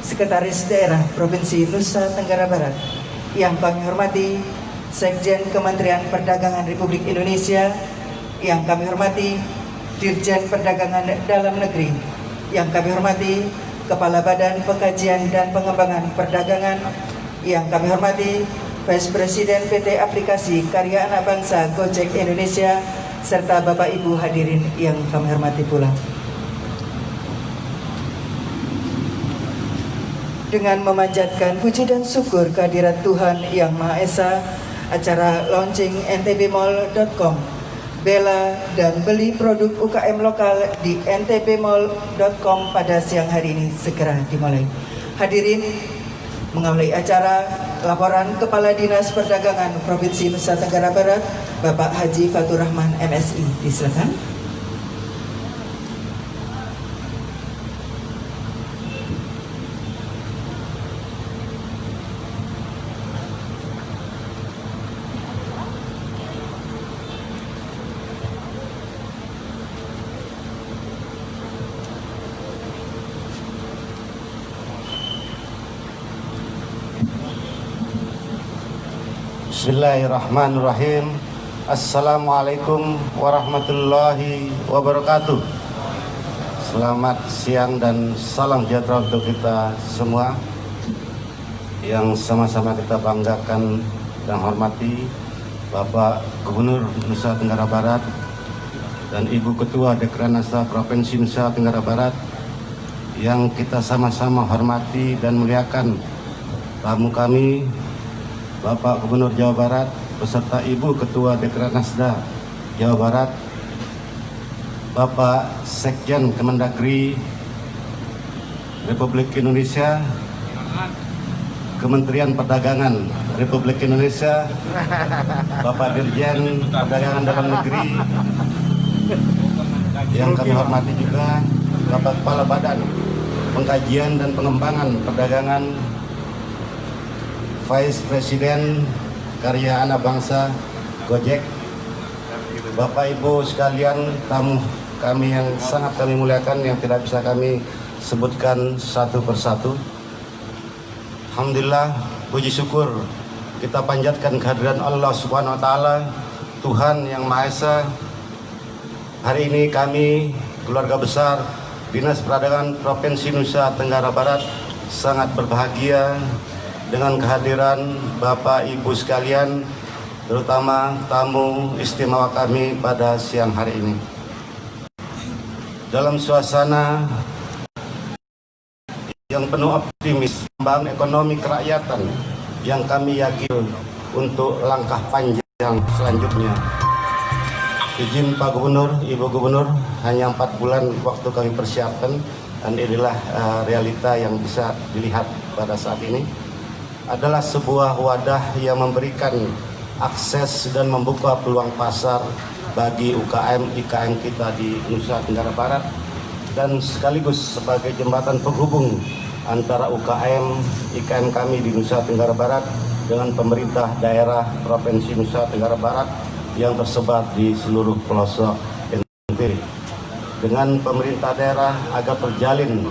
Sekretaris Daerah Provinsi Nusa Tenggara Barat, yang kami hormati Sekjen Kementerian Perdagangan Republik Indonesia, yang kami hormati Dirjen Perdagangan Dalam Negeri, yang kami hormati Kepala Badan Pengkajian dan Pengembangan Perdagangan, yang kami hormati Vice Presiden PT Aplikasi Karya Anak Bangsa Gojek Indonesia, serta Bapak Ibu hadirin yang kami hormati pula. Dengan memanjatkan puji dan syukur kehadirat Tuhan Yang Maha Esa, acara launching ntbmall.com, bela dan beli produk UKM lokal di ntbmall.com pada siang hari ini segera dimulai. Hadirin, mengawali acara, laporan Kepala Dinas Perdagangan Provinsi Nusa Tenggara Barat, Bapak Haji Fatur Rahman MSI. Disilakan. Bismillahirrahmanirrahim. Assalamualaikum warahmatullahi wabarakatuh. Selamat siang dan salam sejahtera untuk kita semua. Yang sama-sama kita banggakan dan hormati Bapak Gubernur Nusa Tenggara Barat dan Ibu Ketua Dekranasda Provinsi Nusa Tenggara Barat, yang kita sama-sama hormati dan muliakan tamu kami Bapak Gubernur Jawa Barat beserta Ibu Ketua Dekranasda Jawa Barat, Bapak Sekjen Kemendagri Republik Indonesia, Kementerian Perdagangan Republik Indonesia, Bapak Dirjen Perdagangan Dalam Negeri, yang kami hormati juga Bapak Kepala Badan Pengkajian dan Pengembangan Perdagangan, Vice Presiden Karya Anak Bangsa Gojek, Bapak Ibu sekalian, tamu kami yang sangat kami muliakan yang tidak bisa kami sebutkan satu persatu. Alhamdulillah, puji syukur kita panjatkan kehadiran Allah Subhanahu wa Ta'ala, Tuhan Yang Maha Esa. Hari ini kami, keluarga besar Dinas Perdagangan Provinsi Nusa Tenggara Barat, sangat berbahagia dengan kehadiran Bapak Ibu sekalian, terutama tamu istimewa kami pada siang hari ini. Dalam suasana yang penuh optimis, membangun ekonomi kerakyatan yang kami yakin untuk langkah panjang selanjutnya. Izin Pak Gubernur, Ibu Gubernur, hanya 4 bulan waktu kami persiapkan, dan inilah realita yang bisa dilihat pada saat ini. Adalah sebuah wadah yang memberikan akses dan membuka peluang pasar bagi UKM-IKM kita di Nusa Tenggara Barat, dan sekaligus sebagai jembatan penghubung antara UKM-IKM kami di Nusa Tenggara Barat dengan pemerintah daerah Provinsi Nusa Tenggara Barat yang tersebar di seluruh pelosok NTB. Dengan pemerintah daerah agar terjalin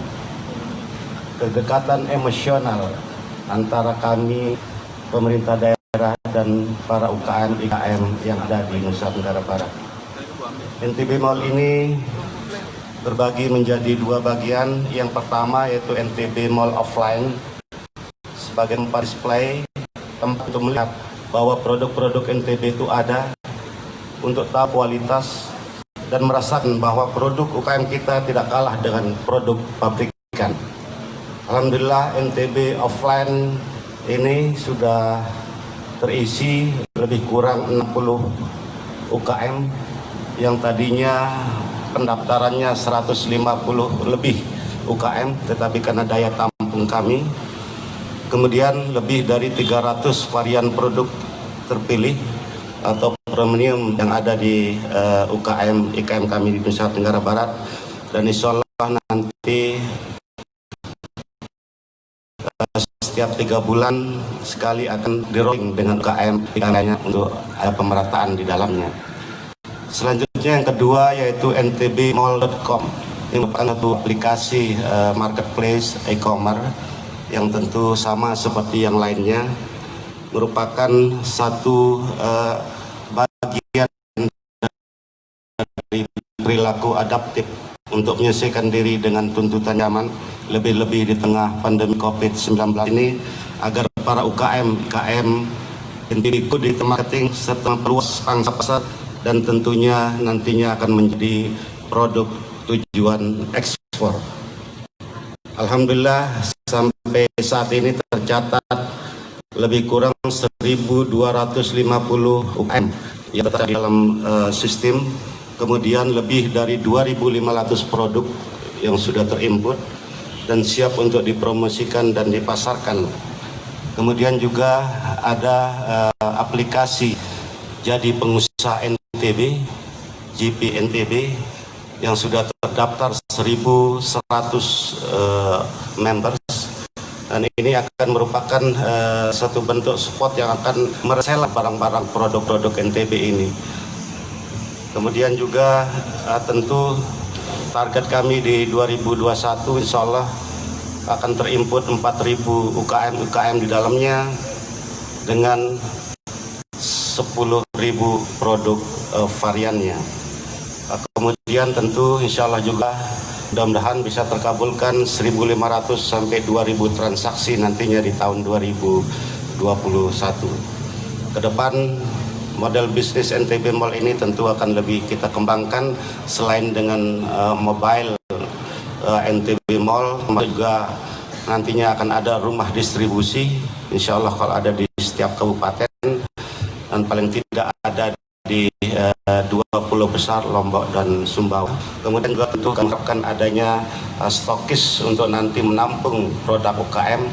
kedekatan emosional antara kami, pemerintah daerah, dan para UKM-IKM yang ada di Nusa Tenggara Barat. NTB Mall ini terbagi menjadi 2 bagian. Yang pertama yaitu NTB Mall Offline, sebagai tempat display, tempat untuk melihat bahwa produk-produk NTB itu ada, untuk tahu kualitas dan merasakan bahwa produk UKM kita tidak kalah dengan produk pabrikan. Alhamdulillah, NTB Offline ini sudah terisi lebih kurang 60 UKM yang tadinya pendaftarannya 150 lebih UKM, tetapi karena daya tampung kami, kemudian lebih dari 300 varian produk terpilih atau premium yang ada di UKM-IKM kami di Nusa Tenggara Barat, dan insya Allah nanti setiap 3 bulan sekali akan di-rolling dengan UKM-IKM-nya untuk pemerataan di dalamnya. Selanjutnya yang kedua yaitu ntbmall.com. Ini merupakan satu aplikasi marketplace e-commerce yang tentu sama seperti yang lainnya, merupakan satu bagian dari perilaku adaptif untuk menyesuaikan diri dengan tuntutan zaman, lebih-lebih di tengah pandemi COVID-19 ini, agar para UKM ikut di marketing serta perluas pangsa pasar, dan tentunya nantinya akan menjadi produk tujuan ekspor. Alhamdulillah sampai saat ini tercatat lebih kurang 1.250 UKM yang terdapat di dalam sistem, kemudian lebih dari 2.500 produk yang sudah terimport dan siap untuk dipromosikan dan dipasarkan. Kemudian juga ada aplikasi Jadi Pengusaha NTB, JP NTB, yang sudah terdaftar 1.100 members, dan ini akan merupakan satu bentuk support yang akan mereseller barang-barang produk-produk NTB ini. Kemudian juga tentu target kami di 2021 insya Allah akan terinput 4.000 UKM di dalamnya dengan 10.000 produk variannya. Kemudian tentu insya Allah juga mudah-mudahan bisa terkabulkan 1.500 sampai 2.000 transaksi nantinya di tahun 2021. Ke depan model bisnis NTB Mall ini tentu akan lebih kita kembangkan, selain dengan mobile NTB Mall, juga nantinya akan ada rumah distribusi insya Allah kalau ada di setiap kabupaten, dan paling tidak ada di 20 besar Lombok dan Sumbawa. Kemudian juga tentu akan harapkan adanya stokis untuk nanti menampung produk UKM,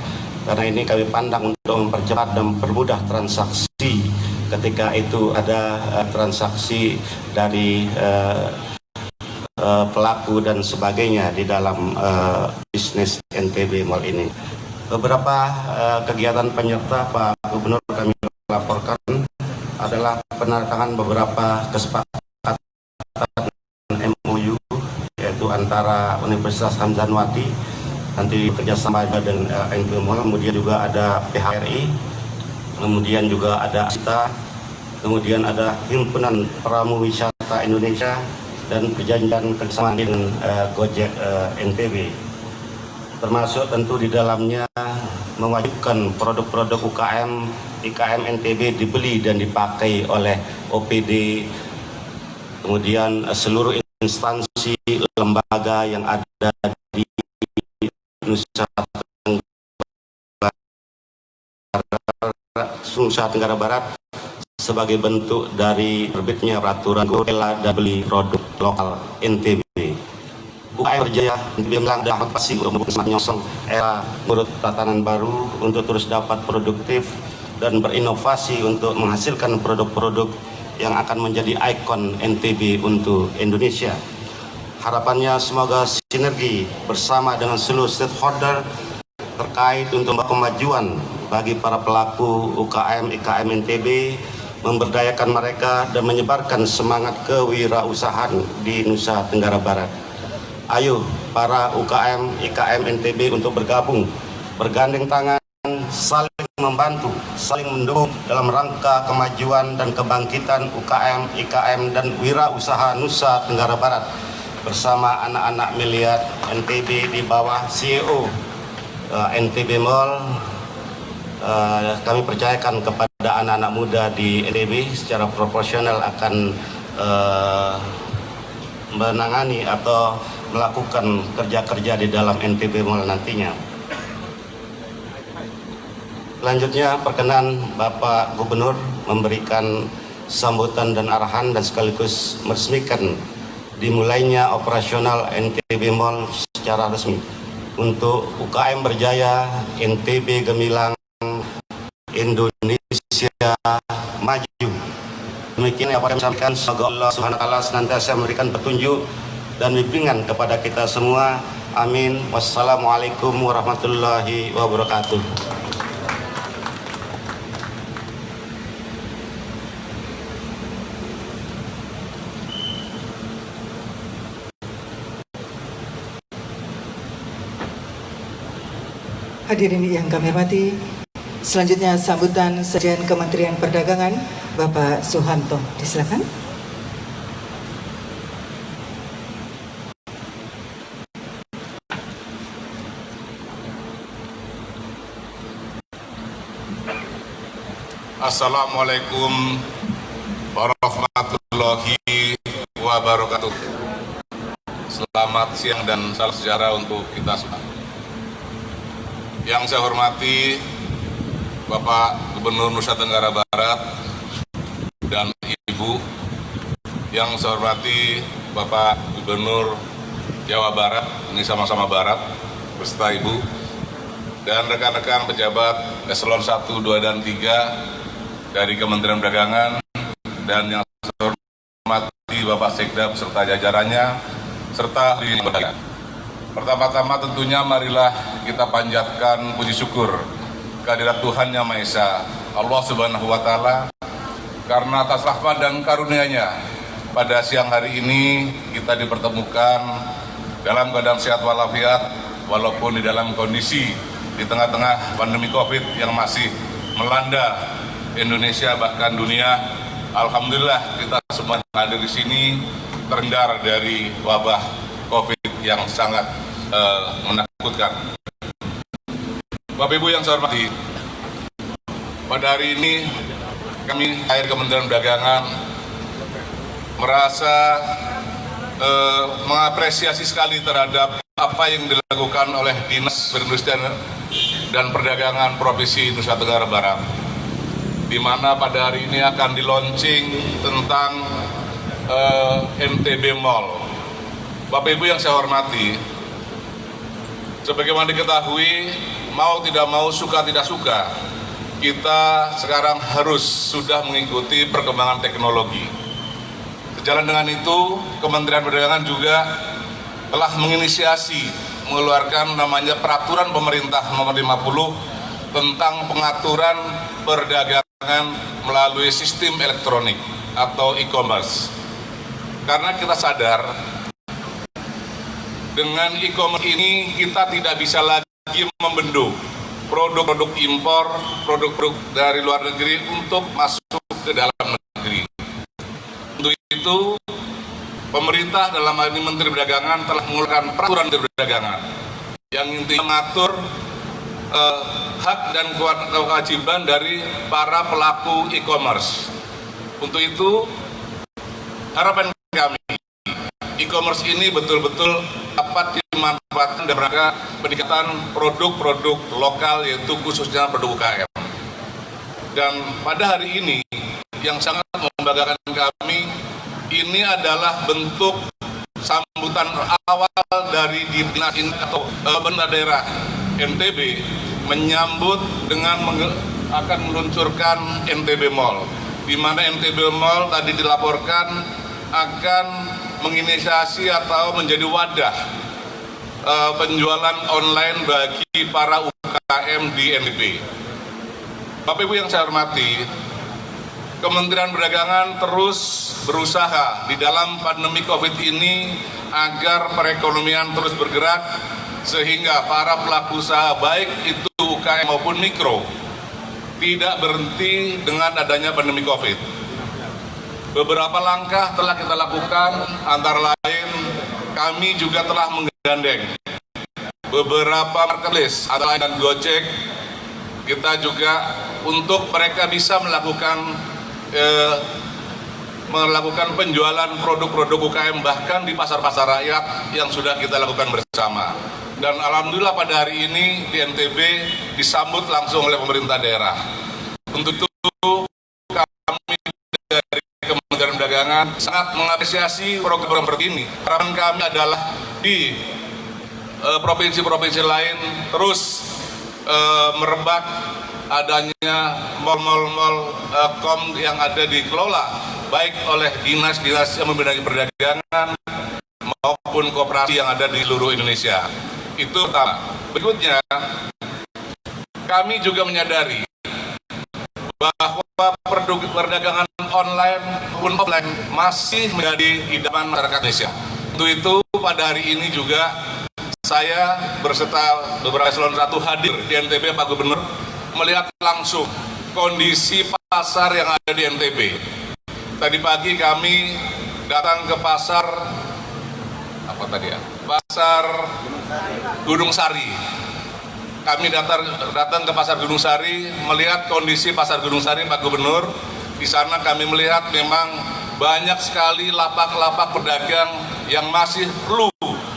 karena ini kami pandang untuk mempercepat dan mempermudah transaksi ketika itu ada transaksi dari pelaku dan sebagainya di dalam bisnis NTB Mall ini. Beberapa kegiatan penyerta Pak Gubernur kami laporkan adalah penandatangan beberapa kesepakatan MOU, yaitu antara Universitas Hamzanwati nanti kerjasama dengan NTB Mall, kemudian juga ada PHRI, kemudian juga ada ASITA, kemudian ada Himpunan Pramuwisata Indonesia, dan perjanjian kerjasama dengan Gojek NTB. Termasuk tentu di dalamnya mewajibkan produk-produk IKM NTB dibeli dan dipakai oleh OPD, kemudian seluruh instansi lembaga yang ada di Nusa Tenggara Barat sebagai bentuk dari terbitnya peraturan rela dan beli produk lokal NTB. UKM berjaya melangkah pasti untuk menyongsong era menurut tatanan baru untuk terus dapat produktif dan berinovasi untuk menghasilkan produk-produk yang akan menjadi ikon NTB untuk Indonesia. Harapannya semoga sinergi bersama dengan seluruh stakeholder terkait untuk kemajuan bagi para pelaku IKM NTB, memberdayakan mereka dan menyebarkan semangat kewirausahaan di Nusa Tenggara Barat. Ayo para IKM NTB untuk bergabung, bergandeng tangan, saling membantu, saling mendukung dalam rangka kemajuan dan kebangkitan IKM dan wirausaha Nusa Tenggara Barat bersama anak-anak miliar NTB di bawah CEO NTB Mall. Kami percayakan kepada anak-anak muda di NTB secara proporsional akan menangani atau melakukan kerja-kerja di dalam NTB Mall nantinya. Selanjutnya perkenan Bapak Gubernur memberikan sambutan dan arahan dan sekaligus meresmikan dimulainya operasional NTB Mall secara resmi untuk UKM berjaya NTB Gemilang Indonesia maju. Demikian yang kami sampaikan, semoga Allah Subhanahu wa taala senantiasa memberikan petunjuk dan bimbingan kepada kita semua. Amin. Wassalamualaikum warahmatullahi wabarakatuh. Hadirin yang kami hormati, selanjutnya sambutan Sekjen Kementerian Perdagangan, Bapak Suhanto. Disilakan. Assalamualaikum warahmatullahi wabarakatuh. Selamat siang dan salam sejahtera untuk kita semua. Yang saya hormati Bapak Gubernur Nusa Tenggara Barat dan Ibu. Yang saya hormati Bapak Gubernur Jawa Barat, ini sama-sama Barat, beserta Ibu. Dan rekan-rekan pejabat eselon 1, 2, dan 3 dari Kementerian Perdagangan, dan yang saya hormati Bapak Sekda beserta jajarannya, serta hadirin berbahagia. Pertama-tama tentunya marilah kita panjatkan puji syukur kehadirat Tuhan Yang Maha Esa, Allah Subhanahu wa Ta'ala, karena atas rahmat dan karunia-Nya pada siang hari ini kita dipertemukan dalam keadaan sehat walafiat, walaupun di dalam kondisi di tengah-tengah pandemi COVID yang masih melanda Indonesia bahkan dunia. Alhamdulillah kita semua yang hadir di sini terhindar dari wabah COVID yang sangat menakutkan. Bapak Ibu yang saya hormati, pada hari ini kami dari Kementerian Perdagangan merasa mengapresiasi sekali terhadap apa yang dilakukan oleh Dinas Perindustrian dan Perdagangan Provinsi Nusa Tenggara Barat, di mana pada hari ini akan di-launching tentang NTB Mall. Bapak Ibu yang saya hormati, sebagaimana diketahui, mau tidak mau, suka tidak suka, kita sekarang harus sudah mengikuti perkembangan teknologi. Sejalan dengan itu, Kementerian Perdagangan juga telah menginisiasi mengeluarkan namanya Peraturan Pemerintah Nomor 50 tentang pengaturan perdagangan melalui sistem elektronik atau e-commerce. Karena kita sadar dengan e-commerce ini kita tidak bisa lagi membendung produk-produk impor, produk-produk dari luar negeri untuk masuk ke dalam negeri. Untuk itu, pemerintah dalam hal ini Menteri Perdagangan telah mengeluarkan peraturan perdagangan yang intinya mengatur hak dan kewajiban dari para pelaku e-commerce. Untuk itu, harapan kami, e-commerce ini betul-betul dapat dimanfaatkan dalam rangka peningkatan produk-produk lokal, yaitu khususnya produk UKM. Dan pada hari ini, yang sangat membanggakan kami, ini adalah bentuk sambutan awal dari Dinas atau Pemerintah Daerah NTB menyambut dengan akan meluncurkan NTB Mall, di mana NTB Mall tadi dilaporkan akan menginisiasi atau menjadi wadah penjualan online bagi para UKM di NTB. Bapak Ibu yang saya hormati, Kementerian Perdagangan terus berusaha di dalam pandemi COVID ini agar perekonomian terus bergerak sehingga para pelaku usaha baik itu UKM maupun mikro tidak berhenti dengan adanya pandemi COVID. Beberapa langkah telah kita lakukan, antara lain kami juga telah menggandeng beberapa marketplace, antara lain dan Gojek. Kita juga untuk mereka bisa melakukan penjualan produk-produk UKM bahkan di pasar-pasar rakyat yang sudah kita lakukan bersama. Dan alhamdulillah pada hari ini di NTB disambut langsung oleh pemerintah daerah. Untuk itu kami dari Kementerian Perdagangan sangat mengapresiasi program seperti ini. Harapan kami adalah di provinsi-provinsi lain terus merebak adanya mal-mal yang ada dikelola baik oleh dinas-dinas yang membidangi perdagangan maupun koperasi yang ada di seluruh Indonesia. Itu pertama. Berikutnya, kami juga menyadari bahwa perdagangan online maupun offline masih menjadi idaman masyarakat Indonesia. Untuk itu pada hari ini juga saya berserta beberapa eselon 1 hadir di NTB, Pak Gubernur, melihat langsung kondisi pasar yang ada di NTB. Tadi pagi kami datang ke pasar Pasar Gunung Sari. Kami datang ke Pasar Gunung Sari, melihat kondisi Pasar Gunung Sari, Pak Gubernur. Di sana kami melihat memang banyak sekali lapak-lapak pedagang yang masih perlu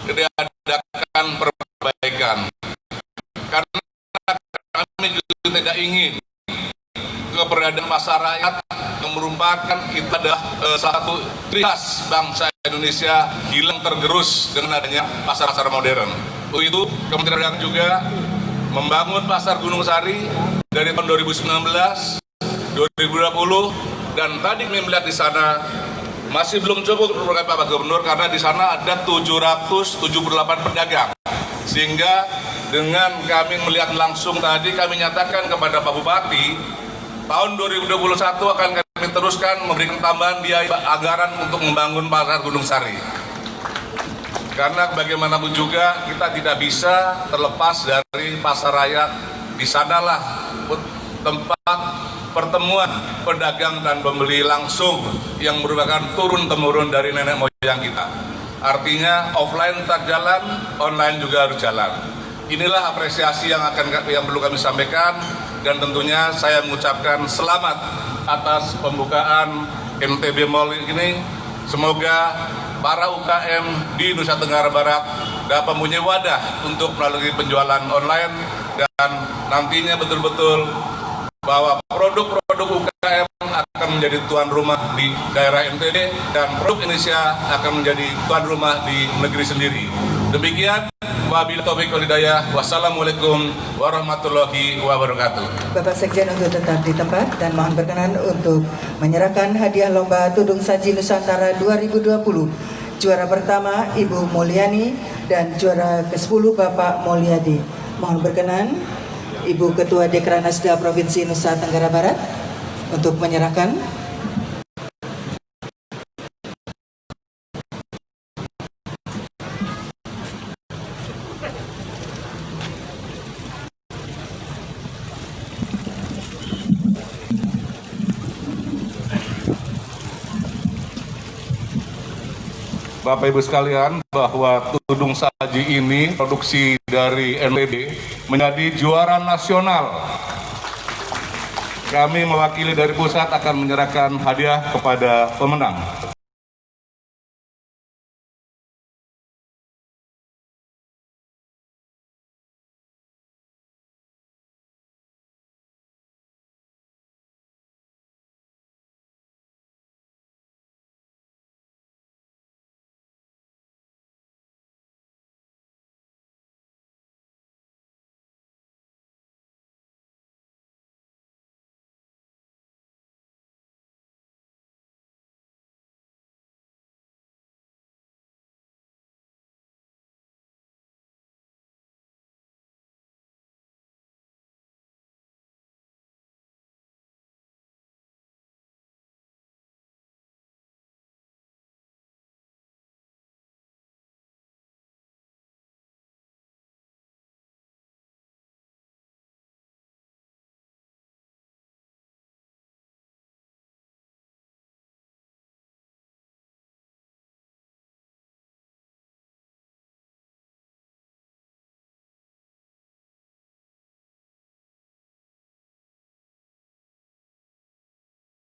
diadakan perbaikan. Karena kami juga tidak ingin keberadaan pasar rakyat yang merupakan kita adalah salah satu ciri khas bangsa Indonesia hilang tergerus dengan adanya pasar-pasar modern. Untuk itu, Kementerian Perdagangan juga membangun Pasar Gunung Sari dari tahun 2019, 2020, dan tadi kami melihat di sana masih belum cukup Pak Gubernur karena di sana ada 778 pedagang. Sehingga dengan kami melihat langsung tadi kami nyatakan kepada Pak Bupati, tahun 2021 akan kami teruskan memberikan tambahan biaya anggaran untuk membangun Pasar Gunung Sari. Karena bagaimanapun juga kita tidak bisa terlepas dari pasar rakyat. Di sanalah tempat pertemuan pedagang dan pembeli langsung yang merupakan turun-temurun dari nenek moyang kita. Artinya offline tak jalan, online juga harus jalan. Inilah apresiasi yang perlu kami sampaikan, dan tentunya saya mengucapkan selamat atas pembukaan NTB Mall ini. Semoga para UKM di Nusa Tenggara Barat dapat mempunyai wadah untuk melalui penjualan online, dan nantinya betul-betul bahwa produk-produk UKM akan menjadi tuan rumah di daerah NTB dan produk Indonesia akan menjadi tuan rumah di negeri sendiri. Demikian, wabillahi taufiq wal hidayah. Wassalamualaikum warahmatullahi wabarakatuh. Bapak Sekjen untuk tetap di tempat dan mohon berkenan untuk menyerahkan hadiah lomba Tudung Saji Nusantara 2020. Juara pertama Ibu Mulyani dan juara ke-10 Bapak Mulyadi. Mohon berkenan Ibu Ketua Dekranasda Provinsi Nusa Tenggara Barat untuk menyerahkan. Bapak Ibu sekalian, bahwa Tudung Saji ini produksi dari NTB menjadi juara nasional. Kami mewakili dari pusat akan menyerahkan hadiah kepada pemenang.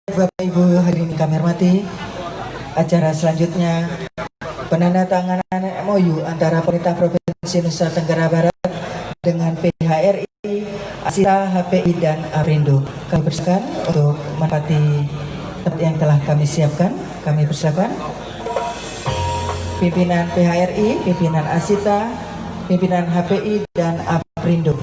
Bapak Ibu hadirin kami hormati, acara selanjutnya penandatanganan MOU antara pemerintah Provinsi Nusa Tenggara Barat dengan PHRI, Asita, HPI, dan Aprindo. Kami persilakan untuk menempati tempat yang telah kami siapkan. Kami persilakan pimpinan PHRI, pimpinan Asita, pimpinan HPI, dan Aprindo.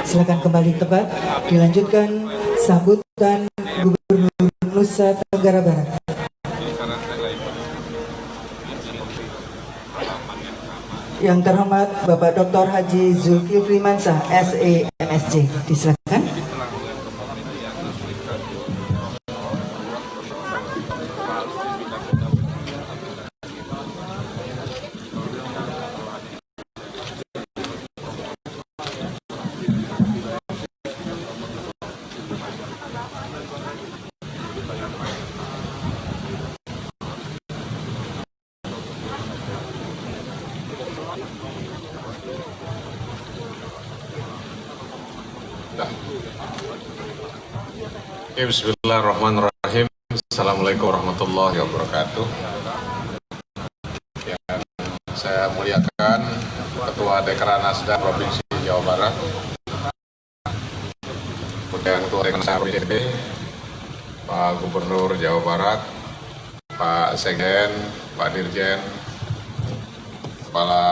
Silakan kembali tempat. Dilanjutkan sambutan Gubernur Nusa Tenggara Barat. Yang terhormat Bapak Dr. Haji Zulkifli Mansah, SE, MSc. Disilakan. Bismillahirrahmanirrahim. Assalamualaikum warahmatullahi wabarakatuh. Yang saya muliakan Ketua Dekranasda Provinsi Jawa Barat, kemudian Ketua Dekranasda Provinsi, Pak Gubernur Jawa Barat, Pak Sekjen, Pak Dirjen, Kepala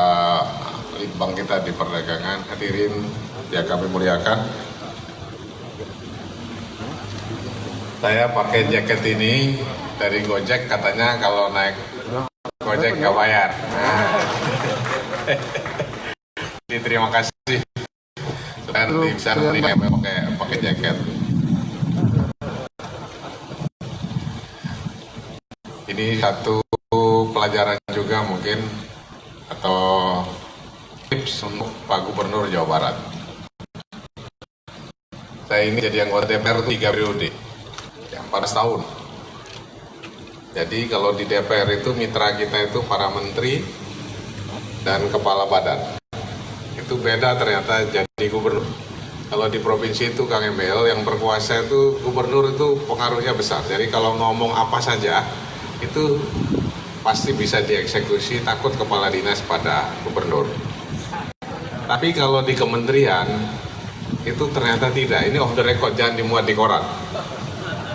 Litbang kita di perdagangan, hadirin yang kami muliakan. Saya pakai jaket ini dari Gojek, katanya kalau naik Gojek nggak bayar. Jadi terima kasih. Saya nanti bisa pakai jaket. Ini satu pelajaran juga mungkin atau tips untuk Pak Gubernur Jawa Barat. Saya ini jadi anggota DPR 3 periode. 14 tahun. Jadi kalau di DPR itu mitra kita itu para menteri dan kepala badan. Itu beda ternyata jadi gubernur. Kalau di provinsi itu Kang Emil yang berkuasa itu gubernur itu pengaruhnya besar. Jadi kalau ngomong apa saja itu pasti bisa dieksekusi, takut kepala dinas pada gubernur. Tapi kalau di kementerian itu ternyata tidak. Ini off the record, jangan dimuat di koran.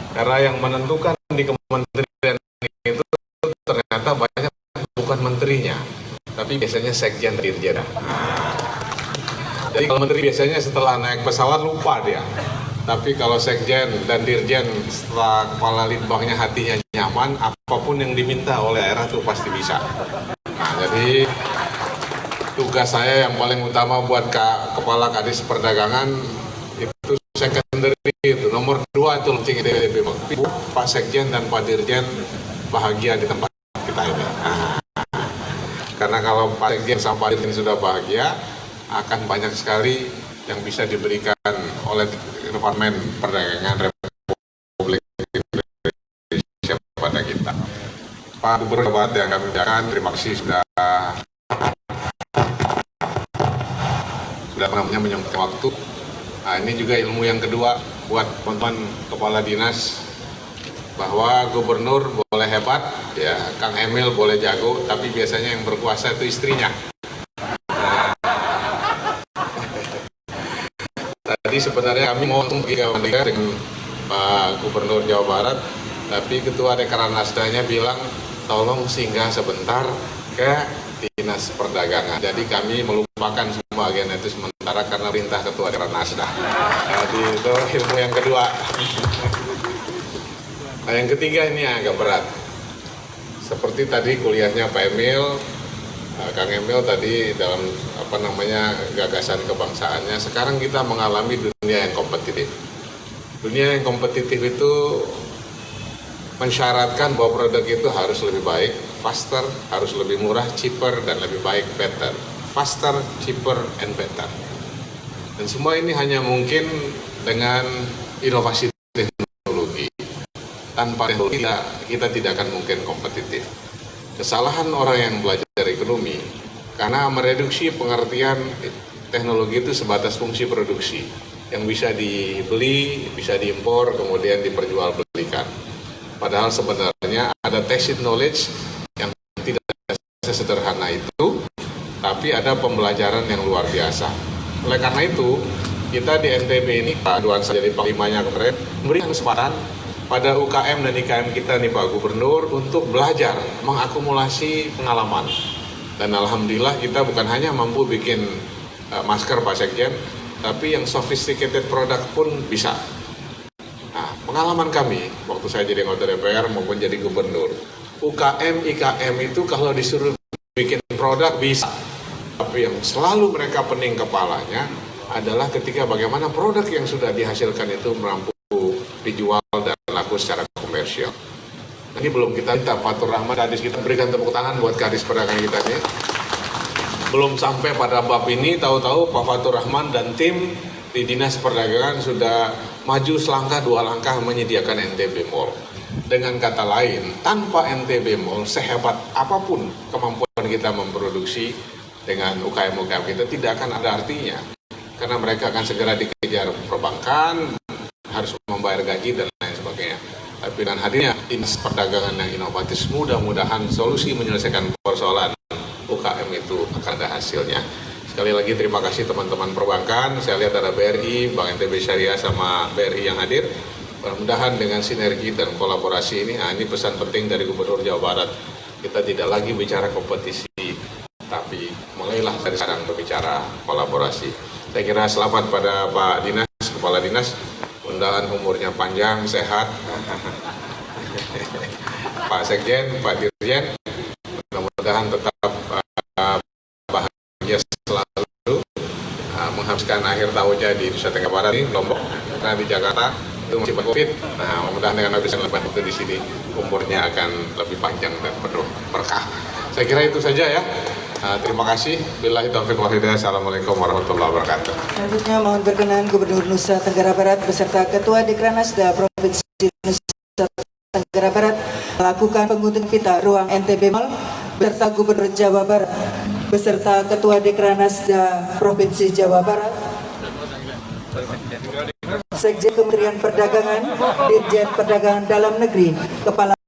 Karena yang menentukan di kementerian itu ternyata banyak bukan menterinya, tapi biasanya sekjen dan dirjen. Jadi kalau menteri biasanya setelah naik pesawat lupa dia, tapi kalau sekjen dan dirjen setelah kepala litbangnya hatinya nyaman, apapun yang diminta oleh daerah itu pasti bisa. Nah, jadi tugas saya yang paling utama buat kepala Kadis Perdagangan itu secondary itu nomor 2 itu launching IDP. Pak Sekjen dan Pak Dirjen bahagia di tempat kita ini. Karena kalau Pak Sekjen sama Pak Dirjen sudah bahagia, akan banyak sekali yang bisa diberikan oleh Departemen Perdagangan Republik Indonesia pada kita. Pak Gubernur Barat yang kami muliakan, terima kasih sudah menyempatkan waktu. Nah, ini juga ilmu yang kedua buat teman-teman kepala dinas, bahwa gubernur boleh hebat, ya, Kang Emil boleh jago, tapi biasanya yang berkuasa itu istrinya. Tadi sebenarnya kami mau dengan Pak Gubernur Jawa Barat, tapi Ketua Dekranasdanya bilang tolong singgah sebentar ke Dinas Perdagangan. Jadi kami melupakan semua agenda itu sementara karena perintah Ketua Dekranasda. Jadi itu ilmu yang kedua. Nah, yang ketiga ini agak berat. Seperti tadi kuliahnya Pak Emil, Kang Emil tadi dalam gagasan kebangsaannya. Sekarang kita mengalami dunia yang kompetitif. Dunia yang kompetitif itu mensyaratkan bahwa produk itu harus lebih baik, faster, harus lebih murah, cheaper, dan lebih baik, better. Faster, cheaper, and better. Dan semua ini hanya mungkin dengan inovasi teknologi. Tanpa teknologi kita tidak akan mungkin kompetitif. Kesalahan orang yang belajar ekonomi karena mereduksi pengertian teknologi itu sebatas fungsi produksi yang bisa dibeli, bisa diimpor, kemudian diperjualbelikan. Padahal sebenarnya ada tacit knowledge yang tidak sesederhana itu, tapi ada pembelajaran yang luar biasa. Oleh karena itu, kita di NTB ini, Pak Duansa jadi Panglimanya kemarin, memberikan kesempatan pada UKM dan IKM kita nih Pak Gubernur untuk belajar, mengakumulasi pengalaman. Dan alhamdulillah kita bukan hanya mampu bikin masker Pak Sekjen, tapi yang sophisticated product pun bisa. Nah, pengalaman kami waktu saya jadi anggota DPR maupun jadi gubernur, UKM, IKM itu kalau disuruh bikin produk bisa, tapi yang selalu mereka pening kepalanya adalah ketika bagaimana produk yang sudah dihasilkan itu mampu dijual dan laku secara komersial. Ini belum kita minta Fatur Rahman, Kadis, kita berikan tepuk tangan buat Kadis perdagangan kita nih. Belum sampai pada bab ini, tahu-tahu Pak Fatur Rahman dan tim di Dinas Perdagangan sudah maju selangkah dua langkah menyediakan NTB Mall. Dengan kata lain, tanpa NTB Mall, sehebat apapun kemampuan kita memproduksi dengan UKM-UKM kita tidak akan ada artinya. Karena mereka akan segera dikejar perbankan, harus membayar gaji dan lain sebagainya. Tapi dengan hadirnya Dinas Perdagangan yang inovatif, mudah-mudahan solusi menyelesaikan persoalan UKM itu akan ada hasilnya. Sekali lagi terima kasih teman-teman perbankan. Saya lihat ada BRI, Bank NTB Syariah sama BRI yang hadir. Mudah-mudahan dengan sinergi dan kolaborasi ini, ini pesan penting dari Gubernur Jawa Barat. Kita tidak lagi bicara kompetisi, tapi mulailah dari sekarang berbicara kolaborasi. Saya kira selamat pada Pak Dinas, Kepala Dinas. Mudah-mudahan umurnya panjang, sehat. Pak Sekjen, Pak Dirjen, mudah-mudahan tetap bahagia selalu menghabiskan akhir tahunnya di Nusa Tenggara Barat ini, Lombok, karena di Jakarta itu masih COVID. Nah, mudah-mudahan dengan habisan lebat itu di sini umurnya akan lebih panjang dan penuh berkah. Saya kira itu saja ya. Terima kasih. Billahi taufiq wal hidayah. Assalamualaikum warahmatullahi wabarakatuh. Selanjutnya mohon berkenan Gubernur Nusa Tenggara Barat beserta Ketua Dekranasda Provinsi Nusa Tenggara Barat melakukan pengunjung pita ruang NTB Mall beserta Gubernur Jawa Barat beserta Ketua Dekranasda Provinsi Jawa Barat, Sekjen Kementerian Perdagangan, Dirjen Perdagangan Dalam Negeri, Kepala